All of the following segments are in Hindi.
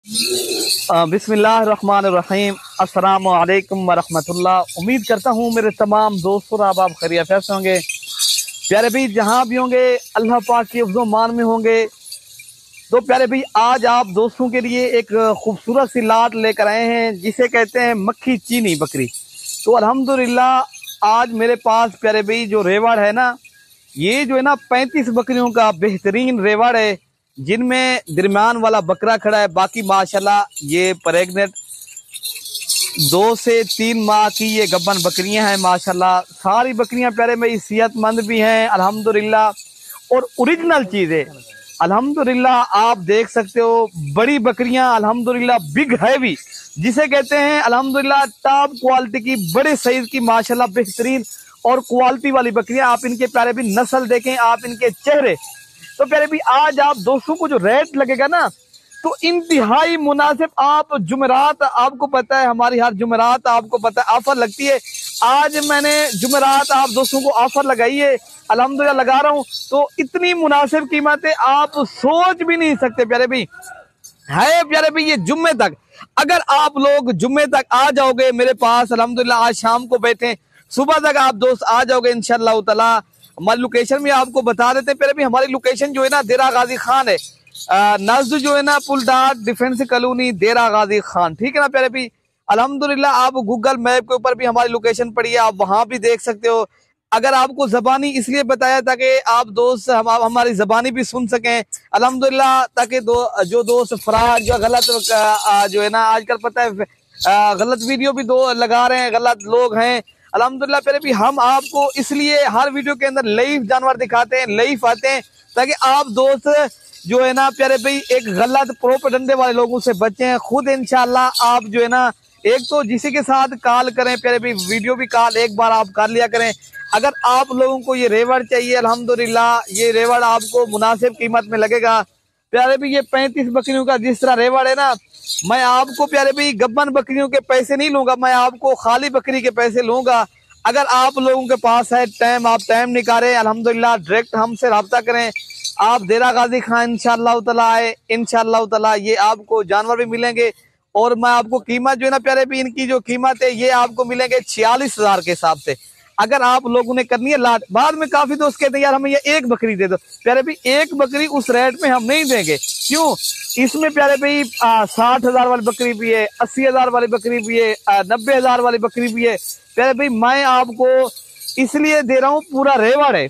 बिस्मिल्लाहिर्रहमानिर्रहीम। अस्सलाम वालेकुम वरहमतुल्लाह। उम्मीद करता हूँ मेरे तमाम दोस्त और आप खैरियत से होंगे। प्यारे भाई जहाँ भी होंगे अल्लाह पाक के हिफ्ज़ो मान में होंगे। तो प्यारे भाई आज आप दोस्तों के लिए एक खूबसूरत सी लाट लेकर आए हैं जिसे कहते हैं मक्खी चीनी बकरी। तो अल्हम्दुलिल्लाह आज मेरे पास प्यारे भाई जो रेवड़ है ना, ये जो है ना 35 बकरियों का बेहतरीन रेवड़ है, जिनमें दरमियान वाला बकरा खड़ा है। बाकी माशाल्लाह ये प्रेग्नेंट 2 से 3 माह की ये गब्बन बकरियां हैं। माशाल्लाह सारी बकरियां प्यारे में सेहतमंद भी हैं अल्हम्दुलिल्लाह। और ओरिजिनल चीज है अल्हम्दुलिल्लाह। आप देख सकते हो बड़ी बकरियां अल्हम्दुलिल्लाह, बिग हैवी जिसे कहते हैं अल्हम्दुलिल्लाह, टॉप क्वालिटी की बड़े साइज की माशाल्लाह बेहतरीन और क्वालिटी वाली बकरियां। आप इनके प्यारे भी नस्ल देखें, आप इनके चेहरे। तो प्यारे भी आज आप दोस्तों को जो रेट लगेगा ना, तो इंतहाई मुनासिब। आप जुमेरात, आपको पता है हमारी हर जुमेरात आपको पता है ऑफर लगती है। आज मैंने जुमेरात आप दोस्तों को ऑफर लगाई है, अल्हम्दुलिल्लाह लगा रहा हूँ। तो इतनी मुनासिब कीमतें आप सोच भी नहीं सकते प्यारे भी है। प्यारे भी ये जुम्मे तक अगर आप लोग जुम्मे तक आ जाओगे मेरे पास अल्हम्दुलिल्लाह, आज शाम को बैठे सुबह तक आप दोस्त आ जाओगे इंशाअल्लाह ताला। हमारी लोकेशन भी आपको बता देते प्यारे भी। हमारी लोकेशन जो है ना देरा गाजी खान है, नजद जो है ना पुलडाट डिफेंस कॉलोनी देरा गाजी खान, ठीक है ना प्यारे भी। अल्हम्दुलिल्लाह आप गूगल मैप के ऊपर भी हमारी लोकेशन पड़ी है, आप वहां भी देख सकते हो। अगर आपको जबानी इसलिए बताया ताकि आप दोस्त हमारी जबानी भी सुन सकें अल्हम्दुलिल्लाह, ताकि जो दोस्त फराज जो गलत जो है ना आजकल पता है गलत वीडियो भी लगा रहे हैं, गलत लोग हैं अल्हम्दुलिल्लाह। प्यारे भी हम आपको इसलिए हर वीडियो के अंदर लाइव जानवर दिखाते हैं, लाइव आते हैं, ताकि आप दोस्त जो है ना प्यारे भाई एक गलत प्रोपेगेंडे वाले लोगों से बचें। खुद इंशाल्लाह आप जो है ना एक तो जिसी के साथ कॉल करें प्यारे भाई, वीडियो भी कॉल एक बार आप कर लिया करें। अगर आप लोगों को ये रेवड़ चाहिए अल्हम्दुलिल्लाह, ये रेवड़ आपको मुनासिब कीमत में लगेगा प्यारे भाई। ये 35 बकरियों का जिस तरह रेवड़ है ना, मैं आपको प्यारे भाई गब्बन बकरियों के पैसे नहीं लूंगा, मैं आपको खाली बकरी के पैसे लूंगा। अगर आप लोगों के पास है टाइम, आप टाइम निकालें अल्हम्दुलिल्लाह, डायरेक्ट हमसे रब्ता करें। आप देरा गाजी खान इंशाअल्लाह ताला आए, इंशाअल्लाह ताला ये आपको जानवर भी मिलेंगे। और मैं आपको कीमत जो है ना प्यारे भी, इनकी जो कीमत है ये आपको मिलेंगे 46,000 के हिसाब से। अगर आप लोगों ने करनी है लाट, बाद में काफी दोस्त कहते हैं यार हमें ये एक बकरी दे दो। प्यारे भी एक बकरी उस रेट में हम नहीं देंगे। क्यों? इसमें प्यारे भाई 60,000 वाली बकरी भी है, 80,000 वाली बकरी भी है, 90,000 वाली बकरी भी है। प्यारे भाई मैं आपको इसलिए दे रहा हूँ, पूरा रेवड़ है।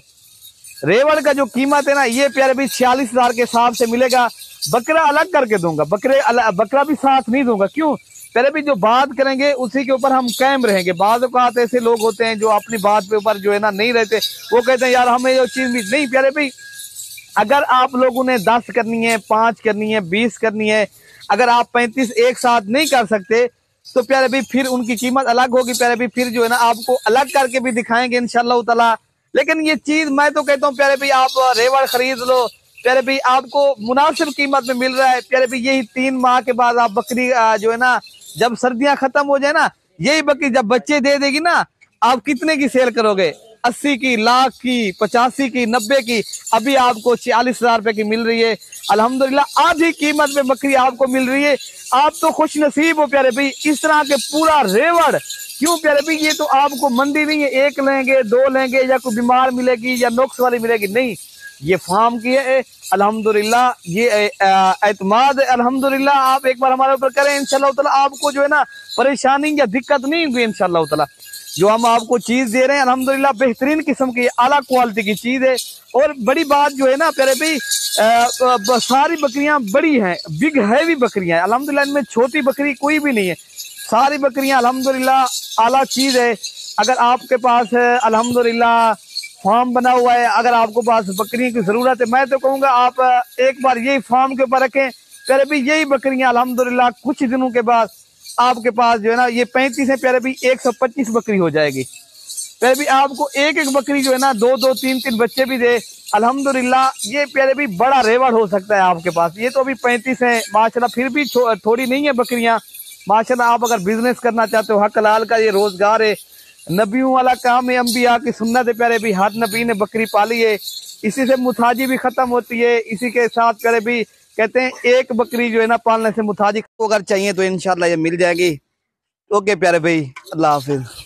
रेवड़ का जो कीमत है ना ये प्यारे भाई 46,000 के हिसाब से मिलेगा। बकरा अलग करके दूंगा, बकरा भी साथ नहीं दूंगा। क्यों? प्यारे भाई जो बात करेंगे उसी के ऊपर हम कायम रहेंगे। बाद औक़ात ऐसे लोग होते हैं जो अपनी बात पे ऊपर जो है ना नहीं रहते, वो कहते हैं यार हमें ये चीज भी नहीं। प्यारे भाई अगर आप लोगों ने 10 करनी है, 5 करनी है, 20 करनी है, अगर आप 35 एक साथ नहीं कर सकते तो प्यारे भाई फिर उनकी कीमत अलग होगी। प्यारे भाई फिर जो है ना आपको अलग करके भी दिखाएंगे इंशाअल्लाह ताला। लेकिन ये चीज मैं तो कहता हूँ प्यारे भाई आप रेवड़ खरीद लो, प्यारे भाई आपको मुनासिब कीमत में मिल रहा है। प्यारे भाई यही 3 माह के बाद आप बकरी जो है ना, जब सर्दियां खत्म हो जाए ना, यही बकरी जब बच्चे दे देगी ना, आप कितने की सेल करोगे? 80 की, लाख की, 85 की, 90 की। अभी आपको 46,000 रुपए की मिल रही है अल्हम्दुलिल्लाह, आधी कीमत में बकरी आपको मिल रही है। आप तो खुश नसीब हो प्यारे भाई, इस तरह के पूरा रेवड़। क्यों प्यारे भाई? ये तो आपको मंडी नहीं है, एक लेंगे, 2 लेंगे, या कोई बीमार मिलेगी या नुक्स वाली मिलेगी, नहीं। ये फार्म की है अल्हम्दुलिल्लाह, ये एतमाद है अल्हम्दुलिल्लाह। आप एक बार हमारे ऊपर करें इंशाअल्लाह ताला, आपको जो है ना परेशानी या दिक्कत नहीं होगी इंशाअल्लाह ताला। जो हम आपको चीज दे रहे हैं अल्हम्दुलिल्लाह बेहतरीन किस्म की आला क्वालिटी की चीज है। और बड़ी बात जो है ना प्यारे भाई, सारी बकरियां बड़ी हैं, बिग हैवी बकरियां हैं अल्हम्दुलिल्लाह, इनमें छोटी बकरी कोई भी नहीं है। सारी बकरियां अल्हम्दुलिल्लाह आला चीज है। अगर आपके पास है अल्हम्दुलिल्लाह फार्म बना हुआ है, अगर आपको पास बकरियों की जरूरत है, मैं तो कहूंगा आप एक बार यही फार्म के ऊपर रखें। प्यारे भाई यही बकरियां अल्हम्दुलिल्लाह कुछ दिनों के बाद आपके पास जो है ना, ये 35 है प्यारे भाई, 125 बकरी हो जाएगी। प्यारे भाई आपको एक एक बकरी जो है ना 2-2, 3-3 बच्चे भी दे अल्हम्दुलिल्लाह। ये प्यारे भाई बड़ा रेवड़ हो सकता है आपके पास। ये तो अभी 35 है माशाल्लाह, फिर भी थोड़ी नहीं है बकरियां माशाल्लाह। आप अगर बिजनेस करना चाहते हो, हक हलाल का ये रोजगार है, नबियों वाला काम है, अंबिया की सुन्नत है प्यारे भी। हर नबी ने बकरी पाली है, इसी से मुताजी भी खत्म होती है, इसी के साथ प्यारे भी कहते हैं एक बकरी जो है ना पालने से मुताजिक को अगर चाहिए तो इंशाल्लाह ये मिल जाएगी। ओके प्यारे भाई, अल्लाह हाफिज।